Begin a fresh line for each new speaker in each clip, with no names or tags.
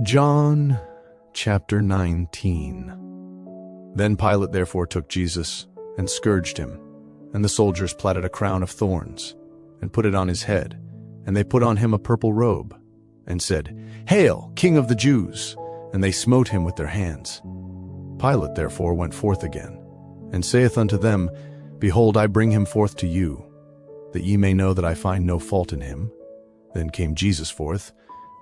John chapter 19. Then Pilate therefore took Jesus and scourged him, and the soldiers platted a crown of thorns and put it on his head, and they put on him a purple robe, and said, "Hail, King of the Jews!" And they smote him with their hands. Pilate therefore went forth again, and saith unto them, Behold, I bring him forth to you, that ye may know that I find no fault in him. Then came Jesus forth,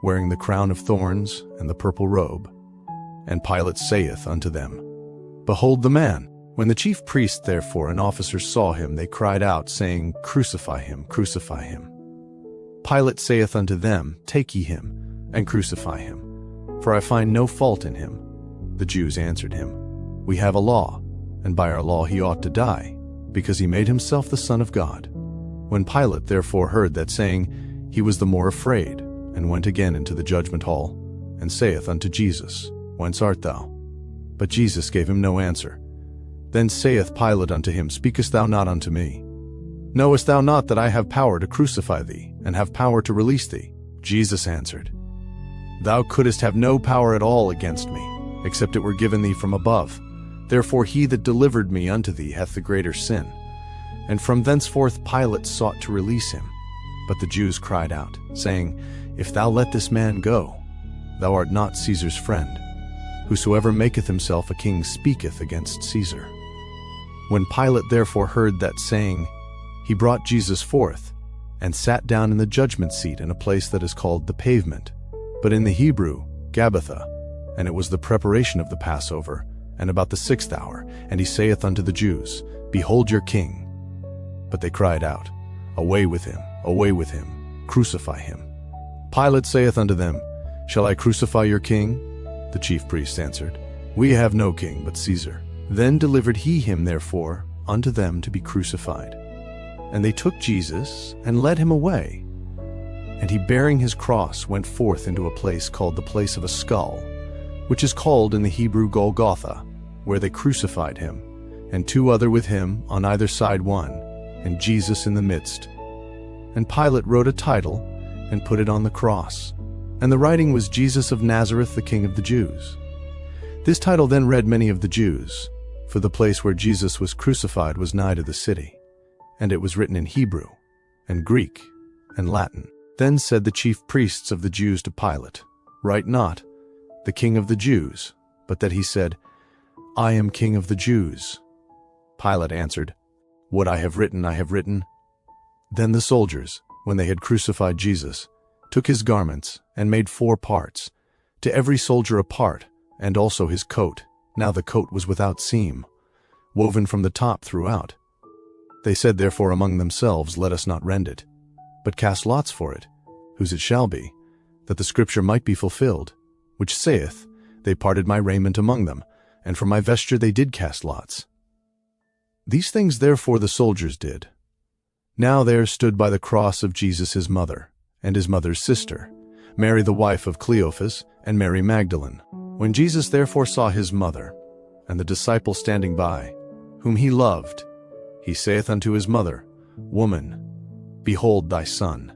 wearing the crown of thorns and the purple robe. And Pilate saith unto them, Behold the man! When the chief priests therefore and officers saw him, they cried out, saying, Crucify him, crucify him. Pilate saith unto them, Take ye him, and crucify him, for I find no fault in him. The Jews answered him, We have a law, and by our law he ought to die, because he made himself the Son of God. When Pilate therefore heard that saying, he was the more afraid, and went again into the judgment hall, and saith unto Jesus, Whence art thou? But Jesus gave him no answer. Then saith Pilate unto him, Speakest thou not unto me? Knowest thou not that I have power to crucify thee, and have power to release thee? Jesus answered, Thou couldest have no power at all against me, except it were given thee from above. Therefore he that delivered me unto thee hath the greater sin. And from thenceforth Pilate sought to release him. But the Jews cried out, saying, If thou let this man go, thou art not Caesar's friend. Whosoever maketh himself a king speaketh against Caesar. When Pilate therefore heard that saying, he brought Jesus forth, and sat down in the judgment seat in a place that is called the Pavement, but in the Hebrew, Gabbatha. And it was the preparation of the Passover, and about the 6th hour. And he saith unto the Jews, Behold your king. But they cried out, Away with him, crucify him. Pilate saith unto them, Shall I crucify your king? The chief priests answered, We have no king but Caesar. Then delivered he him therefore unto them to be crucified. And they took Jesus, and led him away. And he, bearing his cross, went forth into a place called the place of a skull, which is called in the Hebrew Golgotha, where they crucified him, and 2 other with him, on either side one, and Jesus in the midst. And Pilate wrote a title, and put it on the cross. And the writing was, Jesus of Nazareth, the King of the Jews. This title then read many of the Jews, for the place where Jesus was crucified was nigh to the city, and it was written in Hebrew, and Greek, and Latin. Then said the chief priests of the Jews to Pilate, Write not, the King of the Jews, but that he said, I am King of the Jews. Pilate answered, What I have written, I have written. Then the soldiers, when they had crucified Jesus, took his garments, and made 4 parts, to every soldier a part, and also his coat. Now the coat was without seam, woven from the top throughout. They said therefore among themselves, Let us not rend it, but cast lots for it, whose it shall be, that the scripture might be fulfilled, which saith, They parted my raiment among them, and for my vesture they did cast lots. These things therefore the soldiers did. Now there stood by the cross of Jesus his mother, and his mother's sister, Mary the wife of Cleophas, and Mary Magdalene. When Jesus therefore saw his mother, and the disciple standing by, whom he loved, he saith unto his mother, Woman, behold thy son.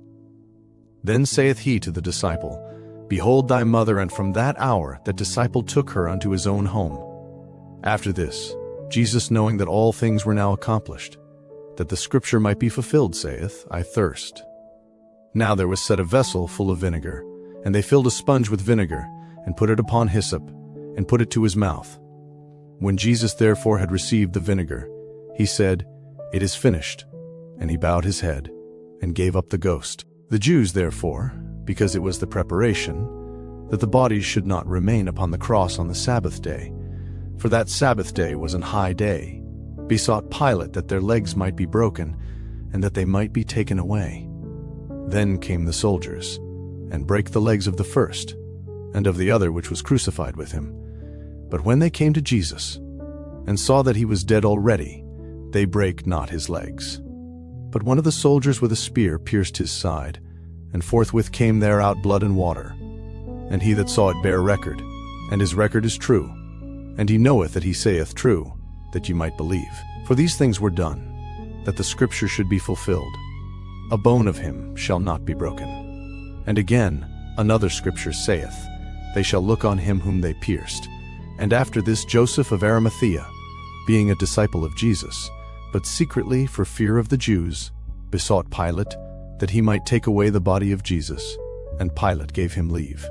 Then saith he to the disciple, Behold thy mother. And from that hour that disciple took her unto his own home. After this, Jesus, knowing that all things were now accomplished, that the scripture might be fulfilled, saith, I thirst. Now there was set a vessel full of vinegar, and they filled a sponge with vinegar, and put it upon hyssop, and put it to his mouth. When Jesus therefore had received the vinegar, he said, It is finished. And he bowed his head, and gave up the ghost. The Jews therefore, because it was the preparation, that the bodies should not remain upon the cross on the Sabbath day, for that Sabbath day was an high day, besought Pilate that their legs might be broken, and that they might be taken away. Then came the soldiers, and brake the legs of the first, and of the other which was crucified with him. But when they came to Jesus, and saw that he was dead already, they brake not his legs. But one of the soldiers with a spear pierced his side, and forthwith came there out blood and water. And he that saw it bare record, and his record is true. And he knoweth that he saith true, that ye might believe. For these things were done, that the scripture should be fulfilled, A bone of him shall not be broken. And again, another scripture saith, they shall look on him whom they pierced. And after this Joseph of Arimathea, being a disciple of Jesus, but secretly for fear of the Jews, besought Pilate that he might take away the body of Jesus, and Pilate gave him leave.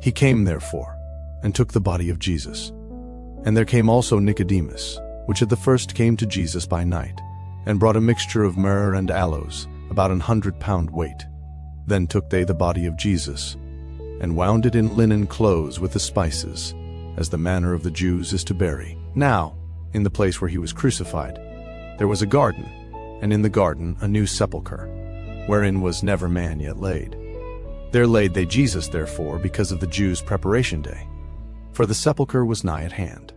He came therefore, and took the body of Jesus. And there came also Nicodemus, which at the first came to Jesus by night, and brought a mixture of myrrh and aloes, about 100 pound weight. Then took they the body of Jesus, and wound it in linen clothes with the spices, as the manner of the Jews is to bury. Now, in the place where he was crucified, there was a garden, and in the garden a new sepulchre, wherein was never man yet laid. There laid they Jesus therefore because of the Jews' preparation day, for the sepulchre was nigh at hand.